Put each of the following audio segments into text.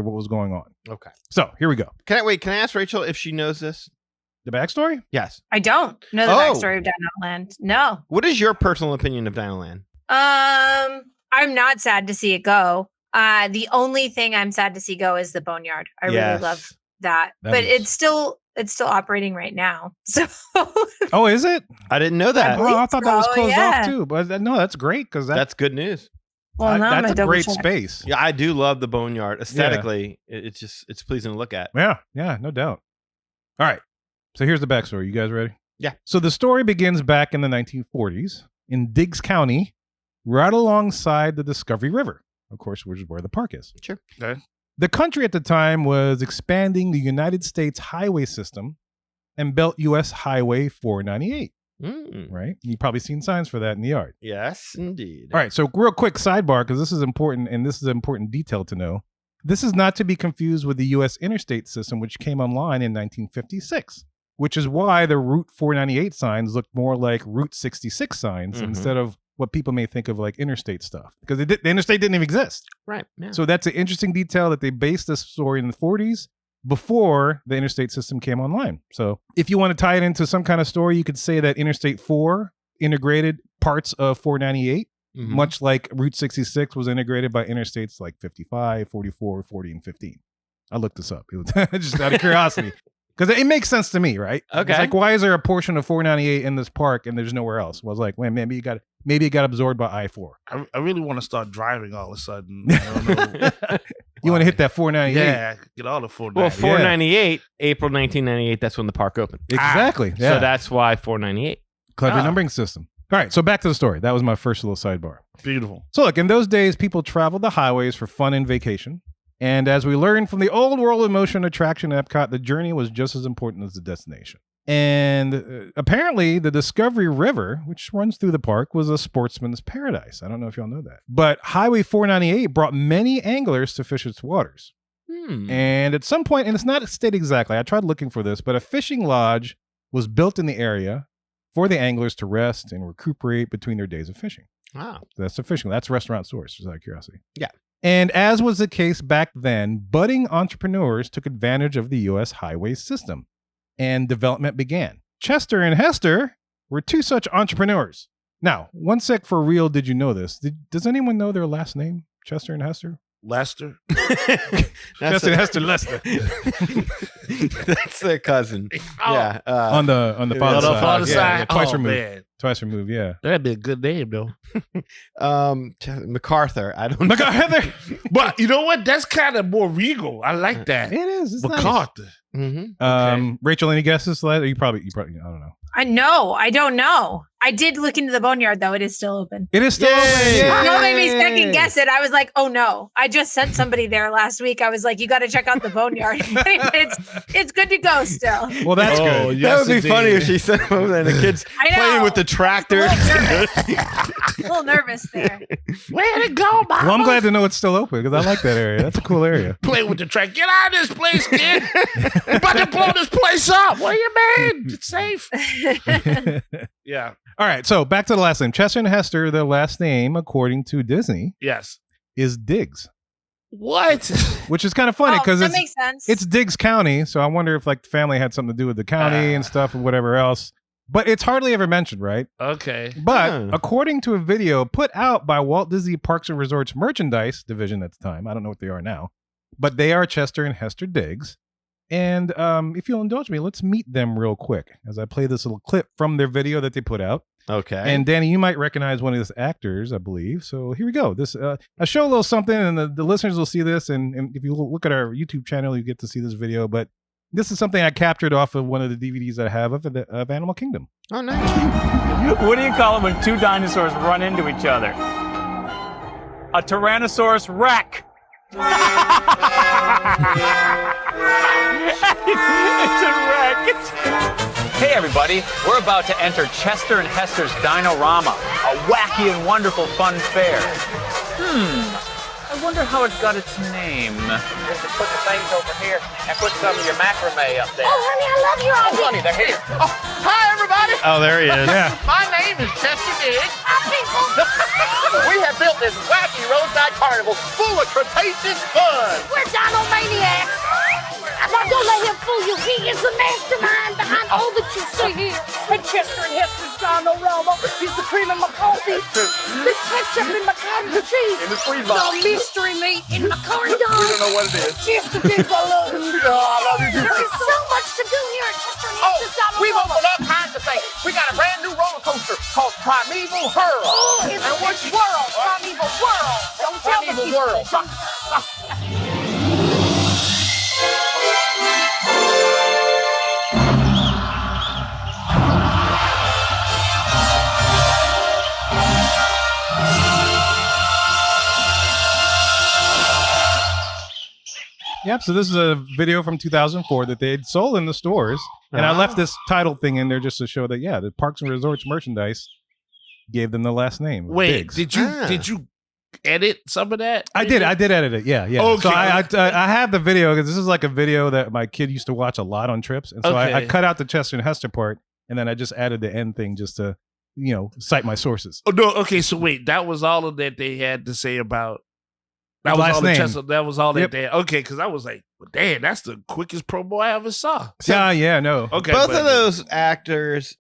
what was going on. Okay. So here we go. Can I ask Rachel if she knows this? The backstory? Yes. I don't know the backstory of Dinoland. No. What is your personal opinion of Dinoland? I'm not sad to see it go. The only thing I'm sad to see go is the boneyard. I really love that. But it's still operating right now. So Oh, is it? I didn't know that. I thought that was closed off too. But no, that's great because that's good news. Well, that's a great space. Yeah, I do love the boneyard. Aesthetically, it's pleasing to look at. Yeah, no doubt. All right. So here's the backstory. You guys ready? Yeah. So the story begins back in the 1940s in Diggs County, right alongside the Discovery River, of course, which is where the park is. Sure. Okay. The country at the time was expanding the United States highway system and built U.S. Highway 498. Right? You've probably seen signs for that in the yard. Yes, indeed. All right. So real quick sidebar, because this is important, and this is an important detail to know. This is not to be confused with the U.S. interstate system, which came online in 1956, which is why the Route 498 signs look more like Route 66 signs instead of what people may think of like interstate stuff, because the interstate didn't even exist. Right. Yeah. So that's an interesting detail that they based this story in the 40s before the interstate system came online. So if you want to tie it into some kind of story, you could say that Interstate 4 integrated parts of 498, much like Route 66 was integrated by interstates like 55, 44, 40, and 15. I looked this up. It was just out of curiosity. Because it makes sense to me, right? Okay. It's like, why is there a portion of 498 in this park and there's nowhere else? Well, I was like, well, maybe it got absorbed by I-4. I really want to start driving all of a sudden. I don't know. You want to hit that 498? Yeah, get all the 498. Well, 498, April 1998, that's when the park opened. Exactly. Yeah. So that's why 498. Clever numbering system. All right, so back to the story. That was my first little sidebar. Beautiful. So look, in those days, people traveled the highways for fun and vacation. And as we learned from the old World of Motion attraction at Epcot, the journey was just as important as the destination. And apparently, the Discovery River, which runs through the park, was a sportsman's paradise. I don't know if y'all know that. But Highway 498 brought many anglers to fish its waters. And at some point, and it's not stated exactly, I tried looking for this, but a fishing lodge was built in the area for the anglers to rest and recuperate between their days of fishing. Wow. So that's the fishing. That's restaurant source, just out of curiosity. Yeah. And as was the case back then, budding entrepreneurs took advantage of the U.S. highway system, and development began. Chester and Hester were two such entrepreneurs. Now, one sec for real, did you know this? Does anyone know their last name, Chester and Hester? Lester? Chester and Hester Lester. That's their cousin. Yeah. On the father's side. Yeah, twice removed. Man. Twice removed, yeah. That'd be a good name, though. MacArthur. I don't know. MacArthur. But you know what? That's kind of more regal. I like that. It is. It's MacArthur. Nice. Okay. Rachel, any guesses? You probably, I don't know. I don't know. I did look into the boneyard, though. It is still open. It is still open. Don't make me second guess it. I was like, oh no. I just sent somebody there last week. I was like, you got to check out the boneyard. it's good to go still. Well, that's good. That would be funny if she sent them over there and the kids playing with the tractor. A little nervous there. Where'd it go, Mama? Well, I'm glad to know it's still open because I like that area. That's a cool area. Play with the track. Get out of this place, kid. You're about to blow this place up. What do you mean? It's safe. Yeah. All right. So back to the last name. Chester and Hester, their last name, according to Disney, Yes. is Diggs. What? Which is kind of funny because that makes sense. It's Diggs County. So I wonder if like the family had something to do with the county and stuff or whatever else. But it's hardly ever mentioned, right? Okay. But according to a video put out by Walt Disney Parks and Resorts merchandise division at the time, I don't know what they are now, but they are Chester and Hester Diggs. And if you'll indulge me, let's meet them real quick as I play this little clip from their video that they put out. Okay. And Danny, you might recognize one of these actors, I believe. So here we go. This I show a little something, and the listeners will see this. And if you look at our YouTube channel, you get to see this video. But this is something I captured off of one of the DVDs that I have of Animal Kingdom. Oh, nice. What do you call it when two dinosaurs run into each other? A Tyrannosaurus Rex. It's a wreck. Hey everybody, we're about to enter Chester and Hester's Dinorama, a wacky and wonderful fun fair. I wonder how it got its name. Just to put the things over here and put some of your macrame up there. Oh, honey, I love your idea. Honey, they're here. Oh, hi, everybody. Oh, there he is. Yeah. My name is Chester Diggs. Hi, people. We have built this wacky roadside carnival full of Cretaceous fun. We're Dino Maniacs. Now, don't let him fool you. He is the mastermind behind all that you see here. And Chester and Hester's Dino-Rama. He's the cream in my coffee. The ketchup in my cottage cheese. In the sweet box. The mystery meat in my corn dog. We don't know what it is. Chester Diggs, I love you. Oh, I love you too. There is so much to do here at Chester and Hester's Dino-Rama. We've opened all kinds of things. We got a brand new roller coaster called Primeval Hurl. Oh, it's And a what's world. Primeval world. Don't tell me Primeval World. Yep. So this is a video from 2004 that they had sold in the stores, and I left this title thing in there just to show that the Parks and Resorts merchandise gave them the last name. Wait, Diggs. did you edit some of that? I did edit it. Yeah. Okay. So I have the video because this is like a video that my kid used to watch a lot on trips, and so I Okay. cut out the Chester and Hester part, and then I just added the end thing just to cite my sources. Oh no, okay, so wait, that was all of that they had to say about that The was last all the name. Chester, that was all Yep. that they okay, because I was like, well, damn, that's the quickest promo I ever saw. Yeah. No. Okay. Both but- of those actors,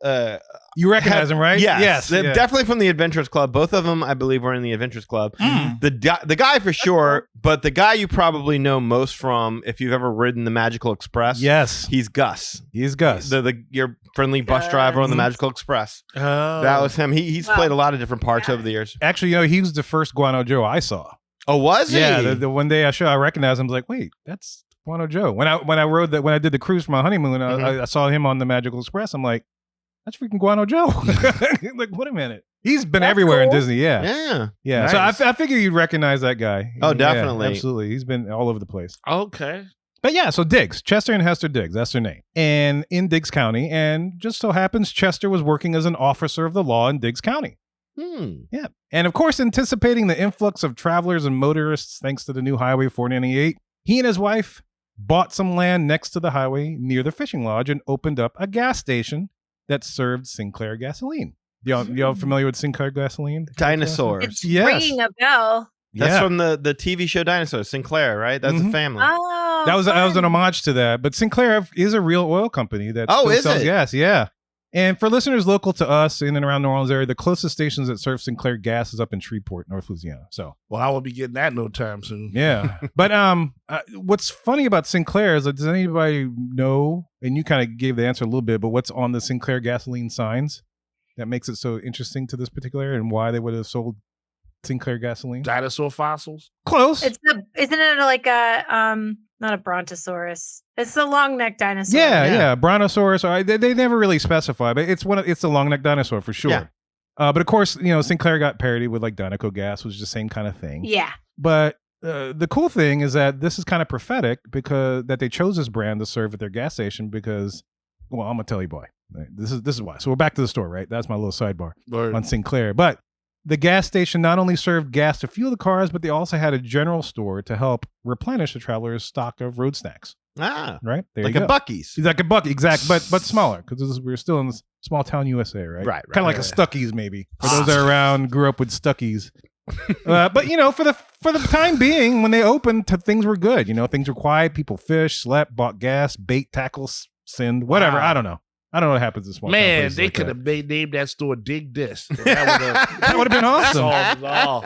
You recognize them, right? Yes, Yeah. definitely from the Adventurers Club. Both of them, I believe, were in the Adventurers Club. The guy for sure, but the guy you probably know most from, if you've ever ridden the Magical Express, Yes. he's Gus. He's Gus. Your friendly bus driver on the Magical Express. Oh. That was him. He's Wow. played a lot of different parts over the years. Actually, he was the first Guano Joe I saw. Oh, was he? Yeah, the one day I recognized him. I was like, wait, that's Guano Joe. When I did the cruise for my honeymoon, I saw him on the Magical Express. I'm like, that's freaking Guano Joe. Like, wait a minute. He's been That's everywhere in cool. Disney. Yeah. Yeah. So Nice. I figure you'd recognize that guy. Oh, Yeah, definitely. absolutely. He's been all over the place. Okay. But yeah, so Diggs, Chester and Hester Diggs, that's their name. And in Diggs County, and just so happens Chester was working as an officer of the law in Diggs County. Yeah. And of course, anticipating the influx of travelers and motorists thanks to the new Highway 498, he and his wife bought some land next to the highway near the fishing lodge and opened up a gas station that served Sinclair gasoline. Y'all familiar with Sinclair gasoline? Dinosaurs. It's Yes. ringing a bell. That's from the TV show Dinosaurs. Sinclair, right? That's a family. Oh, That was an fun. homage to that. But Sinclair is a real oil company that Oh, still is sells it? gas. Yeah. And for listeners local to us in and around New Orleans area, the closest stations that serve Sinclair gas is up in Shreveport, North Louisiana. So Well, I will be getting that no time soon. yeah. But what's funny about Sinclair is that does anybody know? And you kind of gave the answer a little bit, but what's on the Sinclair gasoline signs that makes it so interesting to this particular area and why they would have sold Sinclair gasoline? Dinosaur fossils? Close. Isn't it like a not a brontosaurus? It's the long neck dinosaur. Yeah. Brontosaurus. They never really specify, but it's the long neck dinosaur for sure. Yeah. But of course, Sinclair got parodied with like Dinoco Gas, which is the same kind of thing. Yeah. But the cool thing is that this is kind of prophetic because that they chose this brand to serve at their gas station because, well, I'm gonna tell you why. This is why. So we're back to the store, right? That's my little sidebar on Sinclair. But the gas station not only served gas to fuel the cars, but they also had a general store to help replenish the travelers' stock of road snacks. Ah, Right there, like you a go. Buc-ee's. He's like a Bucky, exact, but smaller because we're still in this small town USA, right? Right, Kind of like a Stuckey's, maybe for those that are around, grew up with Stuckey's. But for the time being, when they opened, things were good. Things were quiet. People fished, slept, bought gas, bait, tackles, sinned, whatever. Wow. I don't know what happens in small town Man, places they like could that. have named that store Dig This. That That would have been awesome. all.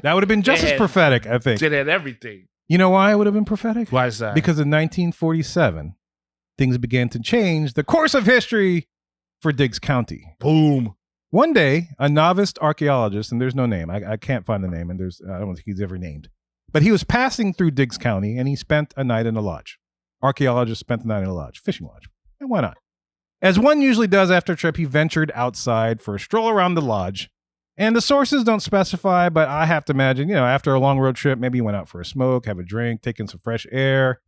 That would have been just as Man. prophetic, I think. Did it everything. You know why it would have been prophetic? Why is that? Because in 1947, things began to change the course of history for Diggs County. Boom. One day, a novice archaeologist, and there's no name, I can't find the name, and I don't think he's ever named, but he was passing through Diggs County, and he spent a night in a lodge. Archaeologist spent the night in a lodge, fishing lodge. And why not? As one usually does after a trip, he ventured outside for a stroll around the lodge. And the sources don't specify, but I have to imagine, after a long road trip, maybe he went out for a smoke, have a drink, take in some fresh air,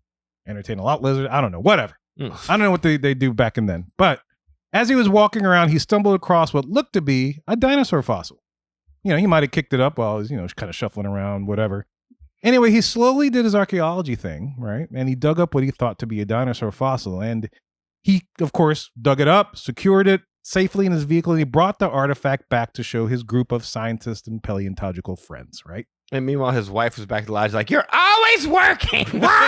entertain a lot lizard. I don't know, whatever. I don't know what they do back and then. But as he was walking around, he stumbled across what looked to be a dinosaur fossil. He might have kicked it up while he was, kind of shuffling around, whatever. Anyway, he slowly did his archaeology thing, right? And he dug up what he thought to be a dinosaur fossil. And he, of course, dug it up, secured it safely in his vehicle, and he brought the artifact back to show his group of scientists and paleontological friends, right? And meanwhile, his wife was back at the lodge like, you're always working. Why?